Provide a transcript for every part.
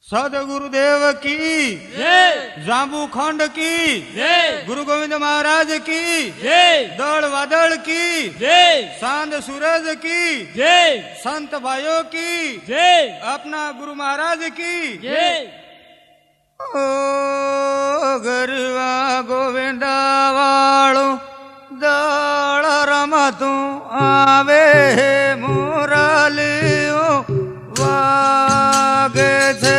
सदगुरुदेव की जय, जांबू खंड की जय, गुरु गोविंद महाराज की जय, दौड़ वादड़ की जय, चांद सूरज की जय, संत भाइयों की जय, अपना गुरु महाराज की जय। ओ गरवा गोविंदा वाळो दौड़ रमतू आवे मुरलियो वागे छे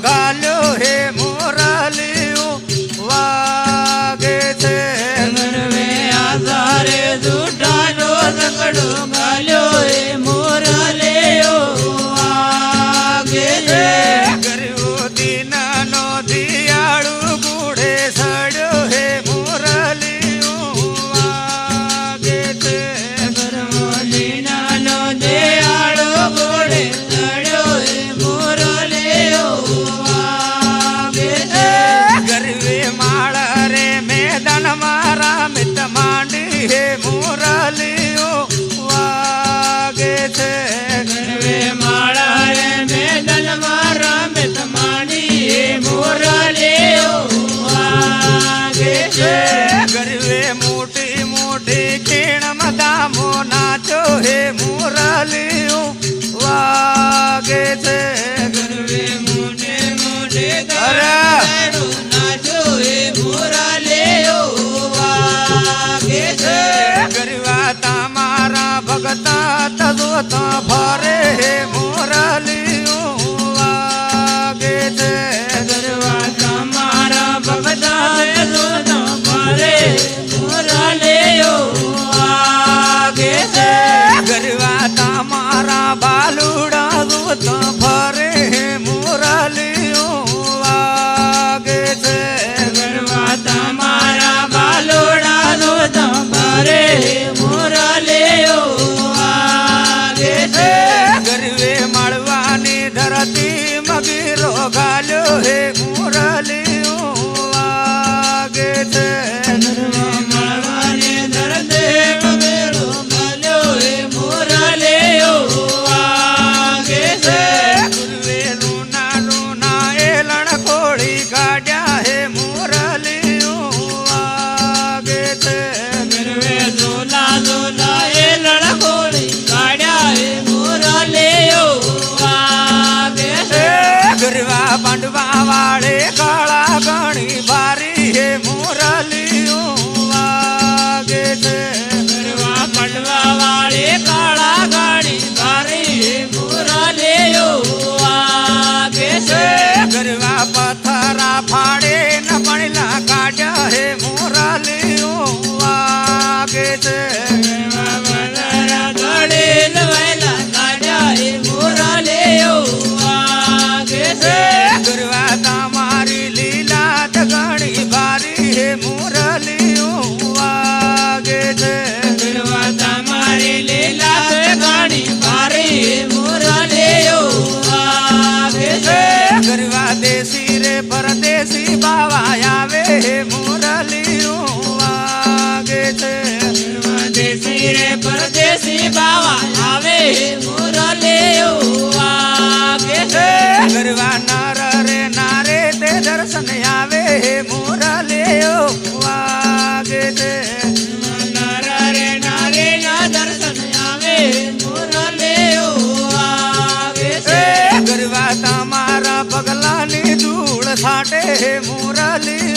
गालो हे मोरलियो वागे छे गरवे आधारे झूठानो झगड़ो गालो हे मोरलियो वागे छे। गरवो दीनानो दियाळु गुड़े सड़ो हे मोरलियो वागे छे गरवो दीनानो दियाळु गुड़े सड़ो हे मोरलियो वागे छे। गरवे माळ रे मैदान मारा मित मांडी हे मोरलियो वागे छे गरवे माळा रे मैदान मारा मित मांडी हे मोरलियो वागे छे। गरवे मोटी मोटी खीण मदामो नाचो हे मोरलियो वागे छे गरवे मोटे मोटे अरे! गाड़ो नाचो हे मोरलियो वागे छे। गरवा तामारा भगता तजो तो भरे हे मोरलियो वागे छे गरवा तमारा भगता जो तो भरे मोरलियो वागे छे। गरवा तामारा बालुड़ा जो तो भरे हे मोरलियो वागे छे गरवा तमारा બાવા આવે મુરલીઓ વાગે છે ગરવા નાર રે નારે તે દર્શન આવે મુરલીઓ વાગે છે નારે નારે ના દર્શન આવે મુરલીઓ વાગે છે ગરવા તમારા પગલાની ધૂળ છાટે મુરલી